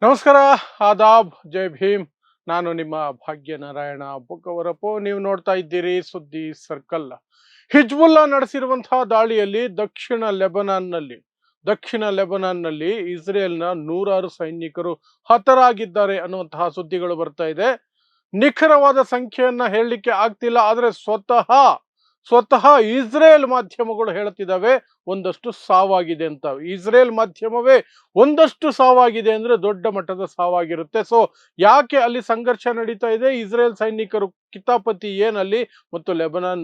ನಮಸ್ಕಾರ, ಆದಾಬ್, ಜೈ ಭೀಮ್. ನಾನು ನಿಮ್ಮ ಭಾಗ್ಯನಾರಾಯಣ ಬೊಕ್ಕವರಪ್ಪು. ನೀವು ನೋಡ್ತಾ ಇದ್ದೀರಿ ಸುದ್ದಿ ಸರ್ಕಲ್. ಹಿಜ್ಬುಲ್ಲಾ ನಡೆಸಿರುವಂತಹ ದಾಳಿಯಲ್ಲಿ ದಕ್ಷಿಣ ಲೆಬನಾನ್ನಲ್ಲಿ ಇಸ್ರೇಲ್ನ 106 ಸೈನಿಕರು ಹತರಾಗಿದ್ದಾರೆ ಅನ್ನುವಂತಹ ಸುದ್ದಿಗಳು ಬರ್ತಾ ಇದೆ. ನಿಖರವಾದ ಸಂಖ್ಯೆಯನ್ನ ಹೇಳಲಿಕ್ಕೆ ಆಗ್ತಿಲ್ಲ, ಆದರೆ ಸ್ವತಃ ಇಸ್ರೇಲ್ ಮಾಧ್ಯಮಗಳು ಹೇಳ್ತಿದ್ದಾವೆ ಒಂದಷ್ಟು ಸಾವಾಗಿದೆ ಅಂತ. ಇಸ್ರೇಲ್ ಮಾಧ್ಯಮವೇ ಒಂದಷ್ಟು ಸಾವಾಗಿದೆ ಅಂದ್ರೆ ದೊಡ್ಡ ಮಟ್ಟದ ಸಾವಾಗಿರುತ್ತೆ. ಸೊ ಯಾಕೆ ಅಲ್ಲಿ ಸಂಘರ್ಷ ನಡೀತಾ ಇದೆ? ಇಸ್ರೇಲ್ ಸೈನಿಕರು ಕಿತಾಪತಿ ಏನಲ್ಲಿ ಮತ್ತು ಲೆಬನಾನ್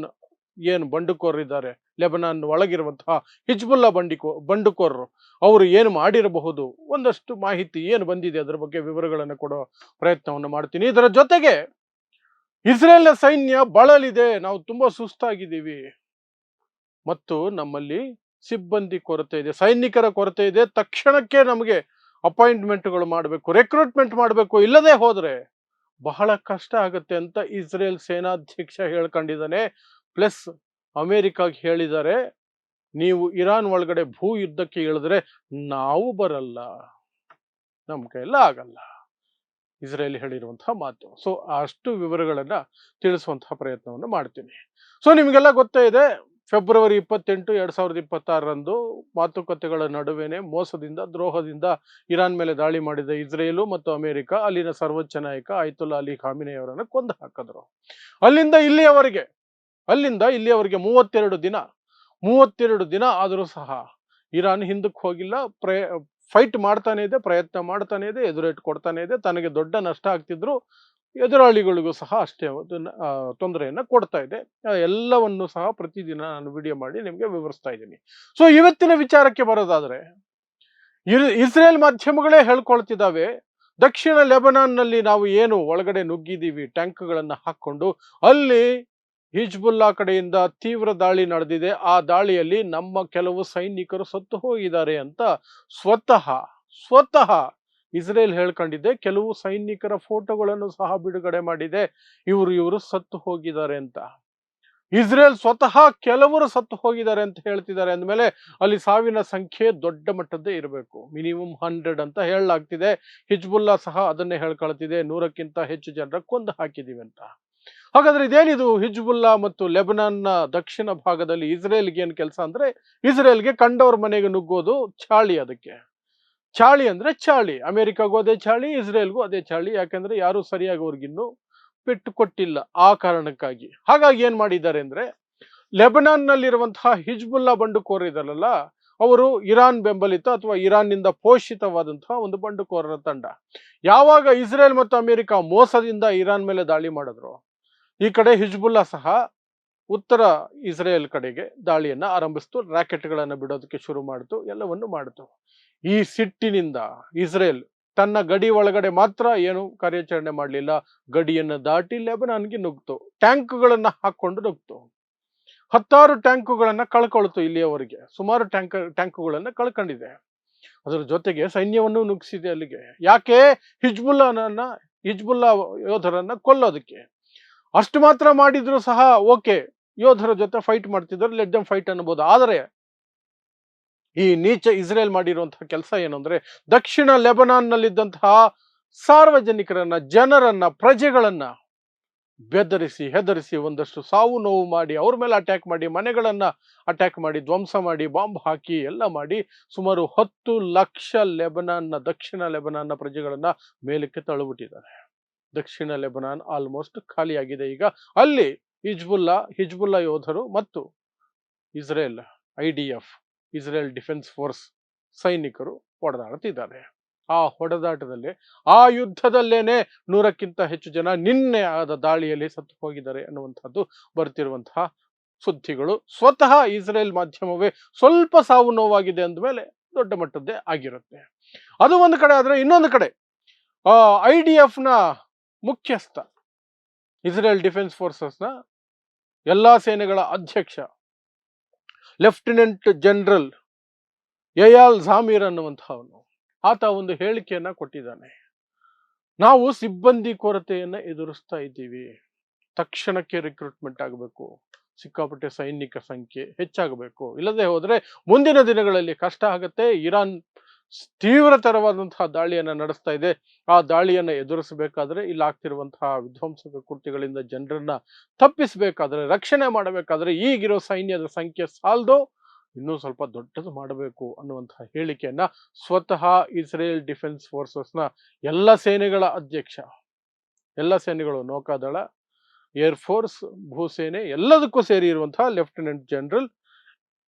ಏನು ಬಂಡುಕೋರಿದ್ದಾರೆ, ಲೆಬನಾನ್ ಒಳಗಿರುವಂತಹ ಹಿಜ್ಬುಲ್ಲಾ ಬಂಡುಕೋರರು ಅವರು ಏನು ಮಾಡಿರಬಹುದು, ಒಂದಷ್ಟು ಮಾಹಿತಿ ಏನು ಬಂದಿದೆ ಅದರ ಬಗ್ಗೆ ವಿವರಗಳನ್ನು ಕೊಡೋ ಪ್ರಯತ್ನವನ್ನು ಮಾಡ್ತೀನಿ. ಇದರ ಜೊತೆಗೆ ಇಸ್ರೇಲ್ನ ಸೈನ್ಯ ಬಳಲಿದೆ, ನಾವು ತುಂಬಾ ಸುಸ್ತಾಗಿದ್ದೀವಿ ಮತ್ತು ನಮ್ಮಲ್ಲಿ ಸಿಬ್ಬಂದಿ ಕೊರತೆ ಇದೆ, ಸೈನಿಕರ ಕೊರತೆ ಇದೆ, ತಕ್ಷಣಕ್ಕೆ ನಮಗೆ ಅಪಾಯಿಂಟ್ಮೆಂಟ್ಗಳು ಮಾಡಬೇಕು, ರೆಕ್ರೂಟ್ಮೆಂಟ್ ಮಾಡಬೇಕು, ಇಲ್ಲದೆ ಹೋದ್ರೆ ಬಹಳ ಕಷ್ಟ ಆಗುತ್ತೆ ಅಂತ ಇಸ್ರೇಲ್ ಸೇನಾಧ್ಯಕ್ಷ ಹೇಳ್ಕೊಂಡಿದ್ದಾನೆ. ಪ್ಲಸ್ ಅಮೆರಿಕಾಗೆ ಹೇಳಿದ್ದಾರೆ, ನೀವು ಇರಾನ್ ಒಳಗಡೆ ಭೂ ಯುದ್ಧಕ್ಕೆ ಇಳಿದ್ರೆ ನಾವು ಬರಲ್ಲ, ನಮ್ಮ ಕೈಯೆಲ್ಲ ಆಗಲ್ಲ. ಇಸ್ರೇಲ್ ಹೇಳಿರುವಂತಹ ಮಾತು. ಸೊ ಅಷ್ಟು ವಿವರಗಳನ್ನ ತಿಳಿಸುವಂತಹ ಪ್ರಯತ್ನವನ್ನು ಮಾಡ್ತೀನಿ. ಸೊ ನಿಮಗೆಲ್ಲ ಗೊತ್ತೇ ಇದೆ, ಫೆಬ್ರವರಿ 28, 2026 ಮಾತುಕತೆಗಳ ನಡುವೆನೆ ಮೋಸದಿಂದ ದ್ರೋಹದಿಂದ ಇರಾನ್ ಮೇಲೆ ದಾಳಿ ಮಾಡಿದ ಇಸ್ರೇಲು ಮತ್ತು ಅಮೆರಿಕ ಅಲ್ಲಿನ ಸರ್ವೋಚ್ಚ ನಾಯಕ ಆಯತುಲ್ಲಾ ಅಲಿ ಖಾಮಿನಿ ಅವರನ್ನು ಕೊಂದು ಹಾಕಿದ್ರು. ಅಲ್ಲಿಂದ ಇಲ್ಲಿಯವರೆಗೆ 32 ದಿನ ಆದರೂ ಸಹ ಇರಾನ್ ಹಿಂದಕ್ಕೆ ಹೋಗಿಲ್ಲ. ಫೈಟ್ ಮಾಡ್ತಾನೆ ಇದೆ, ಪ್ರಯತ್ನ ಮಾಡ್ತಾನೆ ಇದೆ, ಎದುರೇಟ್ ಕೊಡ್ತಾನೆ ಇದೆ. ತನಗೆ ದೊಡ್ಡ ನಷ್ಟ ಆಗ್ತಿದ್ರು ಎದುರಾಳಿಗಳಿಗೂ ಸಹ ಅಷ್ಟೇ ತೊಂದರೆಯನ್ನ ಕೊಡ್ತಾ ಇದೆ. ಎಲ್ಲವನ್ನು ಸಹ ಪ್ರತಿದಿನ ನಾನು ವಿಡಿಯೋ ಮಾಡಿ ನಿಮಗೆ ವಿವರಿಸ್ತಾ ಇದ್ದೀನಿ. ಸೊ ಇವತ್ತಿನ ವಿಚಾರಕ್ಕೆ ಬರೋದಾದ್ರೆ, ಇಸ್ರೇಲ್ ಮಾಧ್ಯಮಗಳೇ ಹೇಳ್ಕೊಳ್ತಿದ್ದಾವೆ, ದಕ್ಷಿಣ ಲೆಬನಾನ್ನಲ್ಲಿ ನಾವು ಏನು ಒಳಗಡೆ ನುಗ್ಗಿದ್ದೀವಿ ಟ್ಯಾಂಕ್ಗಳನ್ನ ಹಾಕೊಂಡು, ಅಲ್ಲಿ ಹಿಜ್ಬುಲ್ಲಾ ಕಡೆಯಿಂದ ತೀವ್ರ ದಾಳಿ ನಡೆದಿದೆ. ಆ ದಾಳಿಯಲ್ಲಿ ನಮ್ಮ ಕೆಲವು ಸೈನಿಕರು ಸತ್ತು ಹೋಗಿದ್ದಾರೆ ಅಂತ ಸ್ವತಃ ಇಸ್ರೇಲ್ ಹೇಳ್ಕೊಂಡಿದೆ. ಕೆಲವು ಸೈನಿಕರ ಫೋಟೋಗಳನ್ನು ಸಹ ಬಿಡುಗಡೆ ಮಾಡಿದೆ, ಇವರು ಸತ್ತು ಹೋಗಿದ್ದಾರೆ ಅಂತ. ಇಸ್ರೇಲ್ ಸ್ವತಃ ಕೆಲವರು ಸತ್ತು ಹೋಗಿದ್ದಾರೆ ಅಂತ ಹೇಳ್ತಿದ್ದಾರೆ ಅಂದಮೇಲೆ ಅಲ್ಲಿ ಸಾವಿನ ಸಂಖ್ಯೆ ದೊಡ್ಡ ಮಟ್ಟದ್ದೇ ಇರಬೇಕು, ಮಿನಿಮಮ್ 100 ಅಂತ ಹೇಳಲಾಗ್ತಿದೆ. ಹಿಜ್ಬುಲ್ಲಾ ಸಹ ಅದನ್ನೇ ಹೇಳ್ಕೊಳ್ತಿದೆ, 100ಕ್ಕಿಂತ ಹೆಚ್ಚು ಜನರ ಕೊಂದು ಹಾಕಿದೀವಿ ಅಂತ. ಹಾಗಾದ್ರೆ ಇದೇನಿದು ಹಿಜ್ಬುಲ್ಲಾ ಮತ್ತು ಲೆಬನಾನ್ನ ದಕ್ಷಿಣ ಭಾಗದಲ್ಲಿ ಇಸ್ರೇಲ್ಗೆ ಏನು ಕೆಲಸ ಅಂದ್ರೆ, ಇಸ್ರೇಲ್ಗೆ ಕಂಡವ್ರ ಮನೆಗೆ ನುಗ್ಗೋದು ಚಾಳಿ. ಅದಕ್ಕೆ ಚಾಳಿ ಅಂದ್ರೆ ಚಾಳಿ. ಅಮೆರಿಕಾಗೂ ಅದೇ ಚಾಳಿ, ಇಸ್ರೇಲ್ಗೂ ಅದೇ ಚಾಳಿ. ಯಾಕಂದ್ರೆ ಯಾರು ಸರಿಯಾಗಿ ಅವ್ರಿಗಿನ್ನು ಪೆಟ್ಟು ಕೊಟ್ಟಿಲ್ಲ, ಆ ಕಾರಣಕ್ಕಾಗಿ. ಹಾಗಾಗಿ ಏನ್ ಮಾಡಿದ್ದಾರೆ ಅಂದ್ರೆ, ಲೆಬನಾನ್ನಲ್ಲಿರುವಂತಹ ಹಿಜ್ಬುಲ್ಲಾ ಬಂಡುಕೋರಿದಾರಲ್ಲ, ಅವರು ಇರಾನ್ ಬೆಂಬಲಿತ ಅಥವಾ ಇರಾನ್ನಿಂದ ಪೋಷಿತವಾದಂತಹ ಒಂದು ಬಂಡುಕೋರರ ತಂಡ. ಯಾವಾಗ ಇಸ್ರೇಲ್ ಮತ್ತು ಅಮೆರಿಕ ಮೋಸದಿಂದ ಇರಾನ್ ಮೇಲೆ ದಾಳಿ ಮಾಡಿದ್ರು, ಈ ಕಡೆ ಹಿಜ್ಬುಲ್ಲಾ ಸಹ ಉತ್ತರ ಇಸ್ರೇಲ್ ಕಡೆಗೆ ದಾಳಿಯನ್ನ ಆರಂಭಿಸ್ತು, ರಾಕೆಟ್ಗಳನ್ನು ಬಿಡೋದಕ್ಕೆ ಶುರು ಮಾಡಿತು, ಎಲ್ಲವನ್ನು ಮಾಡಿತು. ಈ ಸಿಟ್ಟಿನಿಂದ ಇಸ್ರೇಲ್ ತನ್ನ ಗಡಿ ಒಳಗಡೆ ಮಾತ್ರ ಏನು ಕಾರ್ಯಾಚರಣೆ ಮಾಡಲಿಲ್ಲ, ಗಡಿಯನ್ನು ದಾಟಿ ಲೆಬನಾನ್ಗೆ ನುಗ್ತು, ಟ್ಯಾಂಕ್ಗಳನ್ನ ಹಾಕೊಂಡು ನುಗ್ತು. 10 ಟ್ಯಾಂಕುಗಳನ್ನ ಕಳ್ಕೊಳ್ತು. ಇಲ್ಲಿಯವರೆಗೆ ಸುಮಾರು ಟ್ಯಾಂಕುಗಳನ್ನ ಕಳ್ಕೊಂಡಿದೆ. ಅದರ ಜೊತೆಗೆ ಸೈನ್ಯವನ್ನು ನುಗ್ಗಿಸಿದೆ ಅಲ್ಲಿಗೆ. ಯಾಕೆ? ಹಿಜ್ಬುಲ್ಲಾ ಯೋಧರನ್ನ ಕೊಲ್ಲೋದಕ್ಕೆ. ಅಷ್ಟು ಮಾತ್ರ ಮಾಡಿದ್ರು ಸಹ ಓಕೆ, ಯೋಧರ ಜೊತೆ ಫೈಟ್ ಮಾಡ್ತಿದ್ರು, ಲೆಟ್ ದೆಮ್ ಫೈಟ್ ಅನ್ಬೋದು. ಆದರೆ ಈ ನೀಚ ಇಸ್ರೇಲ್ ಮಾಡಿರುವಂತಹ ಕೆಲಸ ಏನು ಅಂದ್ರೆ, ದಕ್ಷಿಣ ಲೆಬನಾನ್ನಲ್ಲಿದ್ದಂತಹ ಜನರನ್ನ ಪ್ರಜೆಗಳನ್ನ ಬೆದರಿಸಿ ಹೆದರಿಸಿ ಒಂದಷ್ಟು ಸಾವು ನೋವು ಮಾಡಿ, ಅವ್ರ ಮೇಲೆ ಅಟ್ಯಾಕ್ ಮಾಡಿ, ಮನೆಗಳನ್ನ ಅಟ್ಯಾಕ್ ಮಾಡಿ, ಧ್ವಂಸ ಮಾಡಿ, ಬಾಂಬ್ ಹಾಕಿ ಎಲ್ಲ ಮಾಡಿ ಸುಮಾರು 10 ಲಕ್ಷ ದಕ್ಷಿಣ ಲೆಬನಾನ್ನ ಪ್ರಜೆಗಳನ್ನ ಮೇಲಕ್ಕೆ ತಳ್ಳಿಬಿಟ್ಟಿದ್ದಾರೆ. ದಕ್ಷಿಣ ಲೆಬನಾನ್ ಆಲ್ಮೋಸ್ಟ್ ಖಾಲಿಯಾಗಿದೆ ಈಗ. ಅಲ್ಲಿ ಹಿಜ್ಬುಲ್ಲಾ ಯೋಧರು ಮತ್ತು Israel IDF, Israel defence force ಸೈನಿಕರು ಹೊಡೆದಾಡ್ತಿದ್ದಾರೆ. ಆ ಹೊಡೆದಾಟದಲ್ಲಿ, ಆ ಯುದ್ಧದಲ್ಲೇನೆ 100ಕ್ಕಿಂತ ಹೆಚ್ಚು ಜನ ನಿನ್ನೆ ಆದ ದಾಳಿಯಲ್ಲಿ ಸತ್ತು ಹೋಗಿದ್ದಾರೆ ಅನ್ನುವಂಥದ್ದು ಬರ್ತಿರುವಂತಹ ಸುದ್ದಿಗಳು. ಸ್ವತಃ ಇಸ್ರೇಲ್ ಮಾಧ್ಯಮವೇ ಸ್ವಲ್ಪ ಸಾವು ನೋವಾಗಿದೆ ಅಂದಮೇಲೆ ದೊಡ್ಡ ಮಟ್ಟದ್ದೇ ಆಗಿರುತ್ತೆ. ಅದು ಒಂದು ಕಡೆ ಆದ್ರೆ, ಇನ್ನೊಂದು ಕಡೆ IDF ನ ಮುಖ್ಯಸ್ಥ, ಇಸ್ರೇಲ್ ಡಿಫೆನ್ಸ್ ಫೋರ್ಸಸ್ನ ಎಲ್ಲಾ ಸೇನೆಗಳ ಅಧ್ಯಕ್ಷ ಲೆಫ್ಟಿನೆಂಟ್ ಜನರಲ್ ಎಯಾಲ್ ಝಾಮೀರ್ ಅನ್ನುವಂಥವನು, ಆತ ಒಂದು ಹೇಳಿಕೆಯನ್ನ ಕೊಟ್ಟಿದ್ದಾನೆ. ನಾವು ಸಿಬ್ಬಂದಿ ಕೊರತೆಯನ್ನ ಎದುರಿಸ್ತಾ ಇದ್ದೀವಿ, ತಕ್ಷಣಕ್ಕೆ ರಿಕ್ರೂಟ್ಮೆಂಟ್ ಆಗಬೇಕು, ಸಿಕ್ಕಾಪಟ್ಟೆ ಸೈನಿಕ ಸಂಖ್ಯೆ ಹೆಚ್ಚಾಗಬೇಕು, ಇಲ್ಲದೆ ಹೋದ್ರೆ ಮುಂದಿನ ದಿನಗಳಲ್ಲಿ ಕಷ್ಟ ಆಗುತ್ತೆ. ಇರಾನ್ ತೀವ್ರತರವಾದಂತಹ ದಾಳಿಯನ್ನ ನಡೆಸ್ತಾ ಇದೆ. ಆ ದಾಳಿಯನ್ನ ಎದುರಿಸಬೇಕಾದ್ರೆ ಇಲ್ಲಿ ಆಗ್ತಿರುವಂತಹ ವಿಧ್ವಂಸಕ ಕೃತ್ಯಗಳಿಂದ ಜನರನ್ನ ತಪ್ಪಿಸಬೇಕಾದ್ರೆ, ರಕ್ಷಣೆ ಮಾಡಬೇಕಾದ್ರೆ ಈಗಿರೋ ಸೈನ್ಯದ ಸಂಖ್ಯೆ ಸಾಲದು, ಇನ್ನೂ ಸ್ವಲ್ಪ ದೊಡ್ಡದು ಮಾಡಬೇಕು ಅನ್ನುವಂತಹ ಹೇಳಿಕೆಯನ್ನ ಸ್ವತಃ ಇಸ್ರೇಲ್ ಡಿಫೆನ್ಸ್ ಫೋರ್ಸಸ್ನ ಎಲ್ಲ ಸೇನೆಗಳ ಅಧ್ಯಕ್ಷ, ಎಲ್ಲ ಸೇನೆಗಳು, ನೌಕಾದಳ, ಏರ್ ಫೋರ್ಸ್, ಭೂಸೇನೆ ಎಲ್ಲದಕ್ಕೂ ಸೇರಿ ಇರುವಂತಹ ಲೆಫ್ಟಿನೆಂಟ್ ಜನರಲ್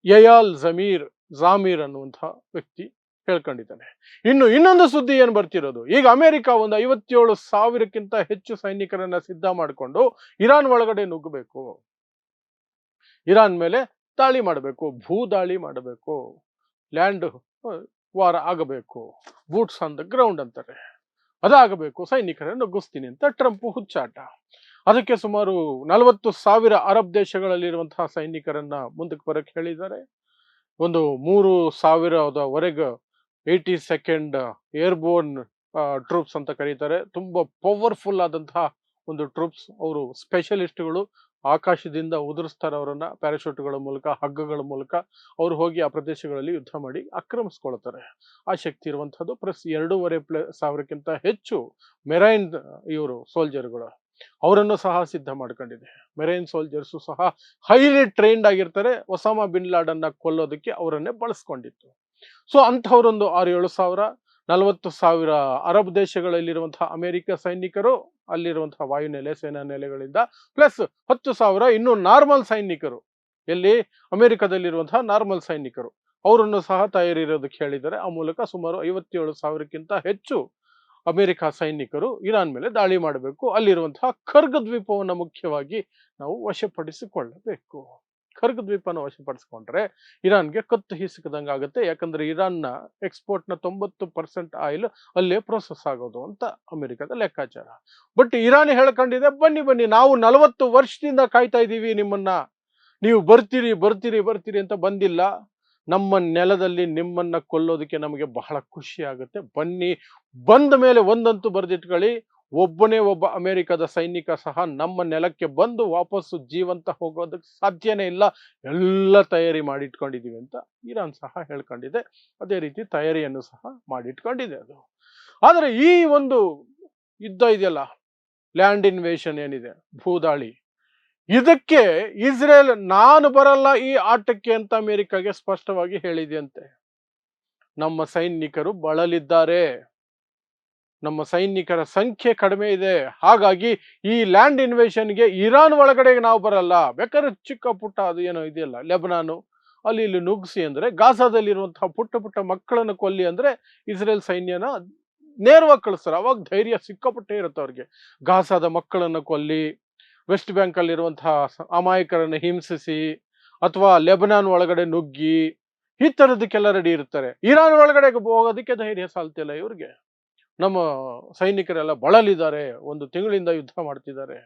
ಯಯಾಲ್ ಜಾಮೀರ್ ಅನ್ನುವಂತಹ ವ್ಯಕ್ತಿ ಹೇಳ್ಕೊಂಡಿದ್ದಾನೆ. ಇನ್ನೊಂದು ಸುದ್ದಿ ಏನ್ ಬರ್ತಿರೋದು, ಈಗ ಅಮೆರಿಕ ಒಂದು 57,000ಕ್ಕಿಂತ ಹೆಚ್ಚು ಸೈನಿಕರನ್ನ ಸಿದ್ಧ ಮಾಡಿಕೊಂಡು ಇರಾನ್ ಒಳಗಡೆ ನುಗ್ಗಬೇಕು, ಇರಾನ್ ಮೇಲೆ ದಾಳಿ ಮಾಡಬೇಕು, ಭೂ ದಾಳಿ ಮಾಡಬೇಕು, ಲ್ಯಾಂಡ್ ವಾರ ಆಗಬೇಕು, ಬೂಟ್ಸ್ ಆನ್ ದ ಗ್ರೌಂಡ್ ಅಂತಾರೆ, ಅದಾಗಬೇಕು, ಸೈನಿಕರನ್ನು ನುಗ್ಗಿಸ್ತೀನಿ ಅಂತ ಟ್ರಂಪ್ ಹುಚ್ಚಾಟ. ಅದಕ್ಕೆ ಸುಮಾರು 40,000 ಅರಬ್ ದೇಶಗಳಲ್ಲಿರುವಂತಹ ಸೈನಿಕರನ್ನ ಮುಂದಕ್ಕೆ ಬರಕ್ಕೆ ಹೇಳಿದ್ದಾರೆ. ಒಂದು 3,000ವರೆಗೆ 82nd ಏರ್ಬೋರ್ನ್ ಟ್ರೂಪ್ಸ್ ಅಂತ ಕರೀತಾರೆ. ತುಂಬಾ ಪವರ್ಫುಲ್ ಆದಂತಹ ಒಂದು ಟ್ರೂಪ್ಸ್. ಅವರು ಸ್ಪೆಷಲಿಸ್ಟ್ಗಳು, ಆಕಾಶದಿಂದ ಉದುರಿಸ್ತಾರೆ ಅವರನ್ನ ಪ್ಯಾರಾಶೂಟ್ಗಳ ಮೂಲಕ, ಹಗ್ಗಗಳ ಮೂಲಕ. ಅವರು ಹೋಗಿ ಆ ಪ್ರದೇಶಗಳಲ್ಲಿ ಯುದ್ಧ ಮಾಡಿ ಆಕ್ರಮಿಸ್ಕೊಳ್ತಾರೆ. ಆ ಶಕ್ತಿ ಇರುವಂತಹದ್ದು. ಪ್ಲಸ್ 2,500ಕ್ಕಿಂತ ಹೆಚ್ಚು ಮೆರೈನ್ ಇವರು ಸೋಲ್ಜರ್ಗಳು, ಅವರನ್ನು ಸಹ ಸಿದ್ಧ ಮಾಡ್ಕೊಂಡಿದೆ. ಮೆರೈನ್ ಸೋಲ್ಜರ್ಸು ಸಹ ಹೈಲಿ ಟ್ರೈನ್ಡ್ ಆಗಿರ್ತಾರೆ. ಒಸಾಮಾ ಬಿನ್ ಲಾಡನ್ನ ಕೊಲ್ಲೋದಕ್ಕೆ ಅವರನ್ನೇ ಬಳಸ್ಕೊಂಡಿತ್ತು. ಸೊ ಅಂಥವರೊಂದು 6-7 ಸಾವಿರ, 40,000 ಅರಬ್ ದೇಶಗಳಲ್ಲಿರುವಂತಹ ಅಮೆರಿಕ ಸೈನಿಕರು, ಅಲ್ಲಿರುವಂತಹ ವಾಯುನೆಲೆ, ಸೇನಾ ನೆಲೆಗಳಿಂದ, ಪ್ಲಸ್ 10,000 ಇನ್ನು ನಾರ್ಮಲ್ ಸೈನಿಕರು, ಎಲ್ಲಿ ಅಮೆರಿಕದಲ್ಲಿರುವಂತಹ ನಾರ್ಮಲ್ ಸೈನಿಕರು, ಅವರನ್ನು ಸಹ ತಯಾರಿರೋದಕ್ಕೆ ಹೇಳಿದ್ದಾರೆ. ಆ ಮೂಲಕ ಸುಮಾರು 57,000ಕ್ಕಿಂತ ಹೆಚ್ಚು ಅಮೆರಿಕ ಸೈನಿಕರು ಇರಾನ್ ಮೇಲೆ ದಾಳಿ ಮಾಡಬೇಕು. ಅಲ್ಲಿರುವಂತಹ ಖರ್ಗ್ ದ್ವೀಪವನ್ನು ಮುಖ್ಯವಾಗಿ ನಾವು ವಶಪಡಿಸಿಕೊಳ್ಳಬೇಕು. ಖರ್ಗ್ ದ್ವೀಪನ ವಶಪಡಿಸಿಕೊಂಡ್ರೆ ಇರಾನ್ಗೆ ಕತ್ತು ಹಿಸುಕದಂಗೆ ಆಗುತ್ತೆ. ಯಾಕಂದ್ರೆ ಇರಾನ್ನ ಎಕ್ಸ್ಪೋರ್ಟ್ನ 90% ಆಯಿಲ್ ಅಲ್ಲೇ ಪ್ರೊಸೆಸ್ ಆಗೋದು ಅಂತ ಅಮೆರಿಕದ ಲೆಕ್ಕಾಚಾರ. ಬಟ್ ಇರಾನ್ ಹೇಳ್ಕೊಂಡಿದೆ, ಬನ್ನಿ ನಾವು 40 ವರ್ಷದಿಂದ ಕಾಯ್ತಾ ಇದ್ದೀವಿ ನಿಮ್ಮನ್ನ, ನೀವು ಬರ್ತೀರಿ ಅಂತ ಬಂದಿಲ್ಲ. ನಮ್ಮ ನೆಲದಲ್ಲಿ ನಿಮ್ಮನ್ನ ಕೊಲ್ಲೋದಕ್ಕೆ ನಮಗೆ ಬಹಳ ಖುಷಿ ಆಗುತ್ತೆ. ಬನ್ನಿ, ಬಂದ ಮೇಲೆ ಒಂದಂತೂ ಬರೆದಿಟ್ಕೊಳ್ಳಿ, ಒಬ್ಬ ಅಮೆರಿಕದ ಸೈನಿಕ ಸಹ ನಮ್ಮ ನೆಲಕ್ಕೆ ಬಂದು ವಾಪಸ್ಸು ಜೀವಂತ ಹೋಗೋದಕ್ಕೆ ಸಾಧ್ಯನೇ ಇಲ್ಲ. ಎಲ್ಲ ತಯಾರಿ ಮಾಡಿಟ್ಕೊಂಡಿದೀವಿ ಅಂತ ಇರಾನ್ ಸಹ ಹೇಳ್ಕೊಂಡಿದೆ. ಅದೇ ರೀತಿ ತಯಾರಿಯನ್ನು ಸಹ ಮಾಡಿಟ್ಕೊಂಡಿದೆ ಅದು. ಆದರೆ ಈ ಒಂದು ಯುದ್ಧ ಇದೆಯಲ್ಲ, ಲ್ಯಾಂಡ್ ಇನ್ವೇಷನ್ ಏನಿದೆ, ಭೂದಾಳಿ, ಇದಕ್ಕೆ ಇಸ್ರೇಲ್ ನಾನು ಬರಲ್ಲ ಈ ಆಟಕ್ಕೆ ಅಂತ ಅಮೆರಿಕಾಗೆ ಸ್ಪಷ್ಟವಾಗಿ ಹೇಳಿದೆಯಂತೆ. ನಮ್ಮ ಸೈನಿಕರು ಬಳಲಿದ್ದಾರೆ, ನಮ್ಮ ಸೈನಿಕರ ಸಂಖ್ಯೆ ಕಡಿಮೆ ಇದೆ, ಹಾಗಾಗಿ ಈ ಲ್ಯಾಂಡ್ ಇನ್ವೇಷನ್ಗೆ ಇರಾನ್ ಒಳಗಡೆ ನಾವು ಬರಲ್ಲ. ಬೇಕಾದ್ರೆ ಚಿಕ್ಕ ಪುಟ್ಟ ಅದು ಏನೋ ಇದೆಯಲ್ಲ ಲೆಬನಾನು, ಅಲ್ಲಿ ಇಲ್ಲಿ ನುಗ್ಗಿಸಿ ಅಂದ್ರೆ, ಗಾಜಾದಲ್ಲಿರುವಂತಹ ಪುಟ್ಟ ಮಕ್ಕಳನ್ನು ಕೊಲ್ಲಿ ಅಂದ್ರೆ ಇಸ್ರೇಲ್ ಸೈನ್ಯನ ನೇರವಾಗಿ ಕಳಿಸ್ತಾರೆ. ಅವಾಗ ಧೈರ್ಯ ಸಿಕ್ಕಾಪಟ್ಟೆ ಇರುತ್ತೆ ಅವ್ರಿಗೆ. ಗಾಜಾದ ಮಕ್ಕಳನ್ನು ಕೊಲ್ಲಿ, ವೆಸ್ಟ್ ಬ್ಯಾಂಕ್ ಅಲ್ಲಿರುವಂತಹ ಅಮಾಯಕರನ್ನು ಹಿಂಸಿಸಿ, ಅಥವಾ ಲೆಬನಾನ್ ಒಳಗಡೆ ನುಗ್ಗಿ, ಈ ತರದಕ್ಕೆಲ್ಲ ರೆಡಿ ಇರ್ತಾರೆ. ಇರಾನ್ ಒಳಗಡೆ ಹೋಗೋದಕ್ಕೆ ಧೈರ್ಯ ಸಾಲ್ತಿಲ್ಲ ಇವ್ರಿಗೆ. ನಮ್ಮ ಸೈನಿಕರೆಲ್ಲ ಬಳಲಿದ್ದಾರೆ, 1 ತಿಂಗಳಿಂದ ಯುದ್ಧ ಮಾಡ್ತಿದ್ದಾರೆ,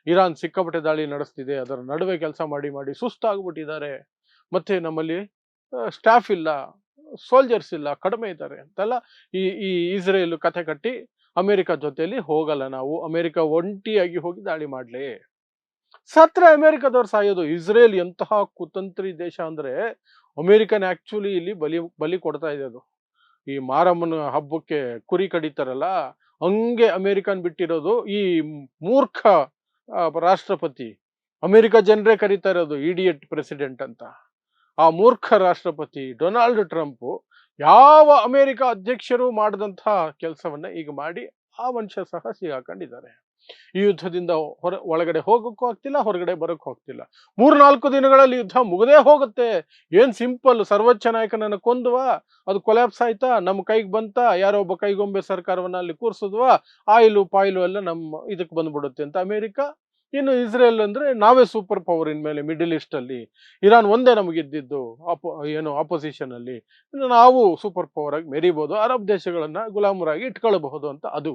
ಇರಾನ್ ಸಿಕ್ಕಾಪಟ್ಟೆ ದಾಳಿ ನಡೆಸ್ತಿದೆ, ಅದರ ನಡುವೆ ಕೆಲಸ ಮಾಡಿ ಸುಸ್ತಾಗ್ಬಿಟ್ಟಿದ್ದಾರೆ, ಮತ್ತೆ ನಮ್ಮಲ್ಲಿ ಸ್ಟಾಫ್ ಇಲ್ಲ, ಸೋಲ್ಜರ್ಸ್ ಇಲ್ಲ, ಕಡಿಮೆ ಇದ್ದಾರೆ ಅಂತೆಲ್ಲ ಈ ಇಸ್ರೇಲ್ ಕಥೆ ಕಟ್ಟಿ ಅಮೆರಿಕ ಜೊತೆಯಲ್ಲಿ ಹೋಗಲ್ಲ ನಾವು, ಅಮೆರಿಕ ಒಂಟಿಯಾಗಿ ಹೋಗಿ ದಾಳಿ ಮಾಡ್ಲಿ. ಸತ್ರೆ ಅಮೆರಿಕದವ್ರು ಸಾಯೋದು. ಇಸ್ರೇಲ್ ಎಂತಹ ಕುತಂತ್ರಿ ದೇಶ ಅಂದ್ರೆ, ಅಮೆರಿಕನ್ ಆಕ್ಚುಲಿ ಇಲ್ಲಿ ಬಲಿ ಕೊಡ್ತಾ ಇದೆ. ಅದು ಈ ಮಾರಮ್ಮನ ಹಬ್ಬಕ್ಕೆ ಕುರಿ ಕಡಿತಾರಲ್ಲ, ಹಂಗೆ ಅಮೆರಿಕನ್ ಬಿಟ್ಟಿರೋದು. ಈ ಮೂರ್ಖ ರಾಷ್ಟ್ರಪತಿ, ಅಮೆರಿಕ ಜನರೇ ಕರೀತಾ ಇರೋದು ಇಡಿಯಟ್ ಪ್ರೆಸಿಡೆಂಟ್ ಅಂತ. ಆ ಮೂರ್ಖ ರಾಷ್ಟ್ರಪತಿ ಡೊನಾಲ್ಡ್ ಟ್ರಂಪ್ ಯಾವ ಅಮೆರಿಕ ಅಧ್ಯಕ್ಷರು ಮಾಡಿದಂತಹ ಕೆಲಸವನ್ನ ಈಗ ಮಾಡಿ ಆ ಮನುಷ್ಯ ಸಹ ಸಿಗಾಕೊಂಡಿದ್ದಾರೆ. ಈ ಯುದ್ಧದಿಂದ ಒಳಗಡೆ ಹೋಗಕ್ಕೂ ಆಗ್ತಿಲ್ಲ, ಹೊರಗಡೆ ಬರೋಕ್ಕೂ ಆಗ್ತಿಲ್ಲ. 3-4 ದಿನಗಳಲ್ಲಿ ಯುದ್ಧ ಮುಗದೇ ಹೋಗುತ್ತೆ. ಏನ್ ಸಿಂಪಲ್, ಸರ್ವೋಚ್ಚ ನಾಯಕನನ್ನ ಕೊಂದ್ವಾ, ಅದು ಕೊಲ್ಯಾಪ್ಸ್ ಆಯ್ತಾ, ನಮ್ಮ ಕೈಗೆ ಬಂತ, ಯಾರೋ ಒಬ್ಬ ಕೈಗೊಂಬೆ ಸರ್ಕಾರವನ್ನ ಅಲ್ಲಿ ಕೂರ್ಸಿದ್ವಾ, ಆಯಿಲು ಪಾಯಿಲು ಎಲ್ಲ ನಮ್ಮ ಇದಕ್ಕೆ ಬಂದ್ಬಿಡುತ್ತೆ ಅಂತ ಅಮೆರಿಕ. ಇನ್ನು ಇಸ್ರೇಲ್ ಅಂದ್ರೆ ನಾವೇ ಸೂಪರ್ ಪವರ್ ಇನ್ಮೇಲೆ ಮಿಡಲ್ ಈಸ್ಟ್ ಅಲ್ಲಿ, ಇರಾನ್ ಒಂದೇ ನಮಗಿದ್ದಿದ್ದು ಆಪೋಸಿಷನ್ ಅಲ್ಲಿ, ನಾವು ಸೂಪರ್ ಪವರ್ ಆಗಿ ಮೆರಿಬಹುದು, ಅರಬ್ ದೇಶಗಳನ್ನ ಗುಲಾಮರಾಗಿ ಇಟ್ಕೊಳ್ಬಹುದು ಅಂತ ಅದು.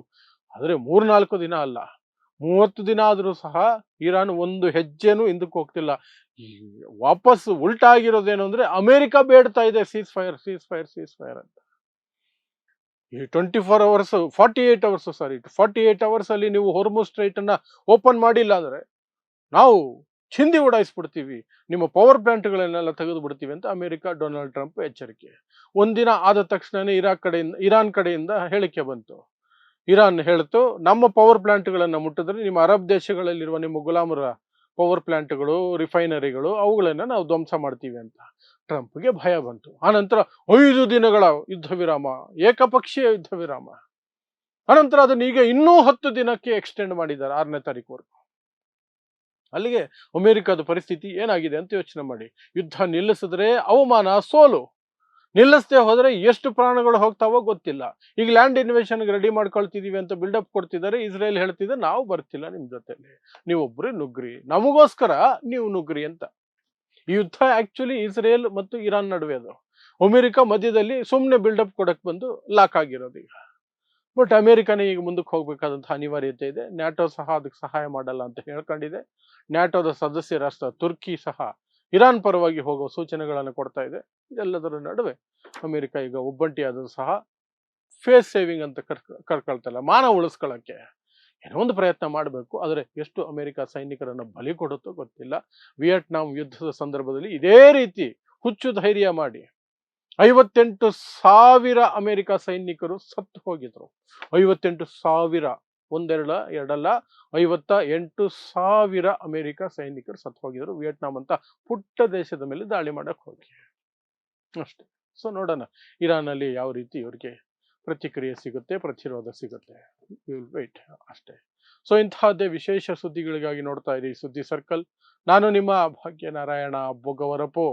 ಆದ್ರೆ 3-4 ದಿನ ಅಲ್ಲ, 30 ದಿನ ಆದ್ರೂ ಸಹ ಇರಾನ್ ಒಂದು ಹೆಜ್ಜೆನೂ ಹಿಂದಕ್ಕೆ ಹೋಗ್ತಿಲ್ಲ. ವಾಪಸ್ ಉಲ್ಟಾ ಆಗಿರೋದೇನು ಅಂದ್ರೆ, ಅಮೆರಿಕ ಬೇಡ್ತಾ ಇದೆ ಸೀಸ್ ಫೈರ್ ಅಂತ. ಈ 48 ಅವರ್ಸ್ ಅಲ್ಲಿ ನೀವು ಹೊರ್ಮುಜ್ ಸ್ಟ್ರೈಟ್ ಅನ್ನ ಓಪನ್ ಮಾಡಿಲ್ಲ ಅಂದ್ರೆ ನಾವು ಚಿಂದಿ ಉಡಾಯಿಸ್ಬಿಡ್ತೀವಿ, ನಿಮ್ಮ ಪವರ್ ಪ್ಲಾಂಟ್ಗಳನ್ನೆಲ್ಲ ತೆಗೆದು ಬಿಡ್ತೀವಿ ಅಂತ ಅಮೆರಿಕ ಡೊನಾಲ್ಡ್ ಟ್ರಂಪ್ ಎಚ್ಚರಿಕೆ. ಒಂದಿನ ಆದ ತಕ್ಷಣನೇ ಇರಾನ್ ಕಡೆಯಿಂದ ಹೇಳಿಕೆ ಬಂತು. ಇರಾನ್ ಹೇಳ್ತು, ನಮ್ಮ ಪವರ್ ಪ್ಲಾಂಟ್ಗಳನ್ನ ಮುಟ್ಟಿದ್ರೆ ನಿಮ್ಮ ಅರಬ್ ದೇಶಗಳಲ್ಲಿರುವ ನಿಮ್ಮ ಗುಲಾಮರ ಪವರ್ ಪ್ಲಾಂಟ್ಗಳು, ರಿಫೈನರಿಗಳು ಅವುಗಳನ್ನ ನಾವು ಧ್ವಂಸ ಮಾಡ್ತೀವಿ ಅಂತ. ಟ್ರಂಪ್ಗೆ ಭಯ ಬಂತು. ಆನಂತರ 5 ದಿನಗಳ ಯುದ್ಧ ವಿರಾಮ, ಏಕಪಕ್ಷೀಯ ಯುದ್ಧ ವಿರಾಮ. ಅನಂತರ ಅದನ್ನ ಈಗ ಇನ್ನೂ 10 ದಿನಕ್ಕೆ ಎಕ್ಸ್ಟೆಂಡ್ ಮಾಡಿದ್ದಾರೆ, 6ನೇ ತಾರೀಕುವರೆಗೂ. ಅಲ್ಲಿಗೆ ಅಮೆರಿಕದ ಪರಿಸ್ಥಿತಿ ಏನಾಗಿದೆ ಅಂತ ಯೋಚನೆ ಮಾಡಿ. ಯುದ್ಧ ನಿಲ್ಲಿಸಿದ್ರೆ ಅವಮಾನ, ಸೋಲು. ನಿಲ್ಲಿಸದೆ ಹೋದ್ರೆ ಎಷ್ಟು ಪ್ರಾಣಗಳು ಹೋಗ್ತಾವೋ ಗೊತ್ತಿಲ್ಲ. ಈಗ ಲ್ಯಾಂಡ್ ಇನ್ವೇಷನ್ಗೆ ರೆಡಿ ಮಾಡ್ಕೊಳ್ತಿದೀವಿ ಅಂತ ಬಿಲ್ಡಪ್ ಕೊಡ್ತಿದ್ದಾರೆ. ಇಸ್ರೇಲ್ ಹೇಳ್ತಿದೆ, ನಾವು ಬರ್ತಿಲ್ಲ ನಿಮ್ ಜೊತೆಲಿ, ನೀವೊಬ್ರು ನುಗ್ರಿ, ನಮಗೋಸ್ಕರ ನೀವು ನುಗ್ರಿ ಅಂತ. ಈ ಯುದ್ಧ ಆಕ್ಚುಲಿ ಇಸ್ರೇಲ್ ಮತ್ತು ಇರಾನ್ ನಡುವೆ ಅದು. ಅಮೆರಿಕ ಮಧ್ಯದಲ್ಲಿ ಸುಮ್ಮನೆ ಬಿಲ್ಡಪ್ ಕೊಡಕ್ ಬಂದು ಲಾಕ್ ಆಗಿರೋದು ಈಗ. ಬಟ್ ಅಮೆರಿಕನೇ ಈಗ ಮುಂದಕ್ಕೆ ಹೋಗ್ಬೇಕಾದಂತಹ ಅನಿವಾರ್ಯತೆ ಇದೆ. ನ್ಯಾಟೋ ಸಹ ಅದಕ್ಕೆ ಸಹಾಯ ಮಾಡಲ್ಲ ಅಂತ ಹೇಳ್ಕೊಂಡಿದೆ. ನ್ಯಾಟೋದ ಸದಸ್ಯ ರಾಷ್ಟ್ರ ತುರ್ಕಿ ಸಹ ಇರಾನ್ ಪರವಾಗಿ ಹೋಗೋ ಸೂಚನೆಗಳನ್ನು ಕೊಡ್ತಾ ಇದೆ. ಇದೆಲ್ಲದರ ನಡುವೆ ಅಮೆರಿಕ ಈಗ ಒಬ್ಬಂಟಿಯಾದರೂ ಸಹ ಫೇಸ್ ಸೇವಿಂಗ್ ಅಂತ ಕರ್ಕೊಳ್ತಲ್ಲ, ಮಾನ ಉಳಿಸ್ಕೊಳ್ಳೋಕ್ಕೆ ಏನೋ ಒಂದು ಪ್ರಯತ್ನ ಮಾಡಬೇಕು. ಆದರೆ ಎಷ್ಟು ಅಮೆರಿಕ ಸೈನಿಕರನ್ನು ಬಲಿ ಕೊಡುತ್ತೋ ಗೊತ್ತಿಲ್ಲ. ವಿಯೆಟ್ನಾಂ ಯುದ್ಧದ ಸಂದರ್ಭದಲ್ಲಿ ಇದೇ ರೀತಿ ಹುಚ್ಚು ಧೈರ್ಯ ಮಾಡಿ 58,000 ಅಮೆರಿಕ ಸೈನಿಕರು ಸತ್ತು ಹೋಗಿದ್ರು. 58,000, ಒಂದೆರಡ ಎರಡಲ್ಲ, 58,000 ಅಮೆರಿಕ ಸೈನಿಕರು ಸತ್ತು ಹೋಗಿದ್ರು ವಿಯೆಟ್ನಾಂ ಅಂತ ಪುಟ್ಟ ದೇಶದ ಮೇಲೆ ದಾಳಿ ಮಾಡಕ್ ಹೋಗಿ ಅಷ್ಟೇ. ಸೊ ನೋಡೋಣ ಇರಾನ್ ಅಲ್ಲಿ ಯಾವ ರೀತಿ ಇವ್ರಿಗೆ ಪ್ರತಿಕ್ರಿಯೆ ಸಿಗುತ್ತೆ, ಪ್ರತಿರೋಧ ಸಿಗುತ್ತೆ. ವೇಟ್ ಅಷ್ಟೇ. ಸೊ ಇಂತಹದ್ದೇ ವಿಶೇಷ ಸುದ್ದಿಗಳಿಗಾಗಿ ನೋಡ್ತಾ ಇರಿ ಸುದ್ದಿ ಸರ್ಕಲ್. ನಾನು ನಿಮ್ಮ ಭಾಗ್ಯನಾರಾಯಣ ಬೊಗವರಪು.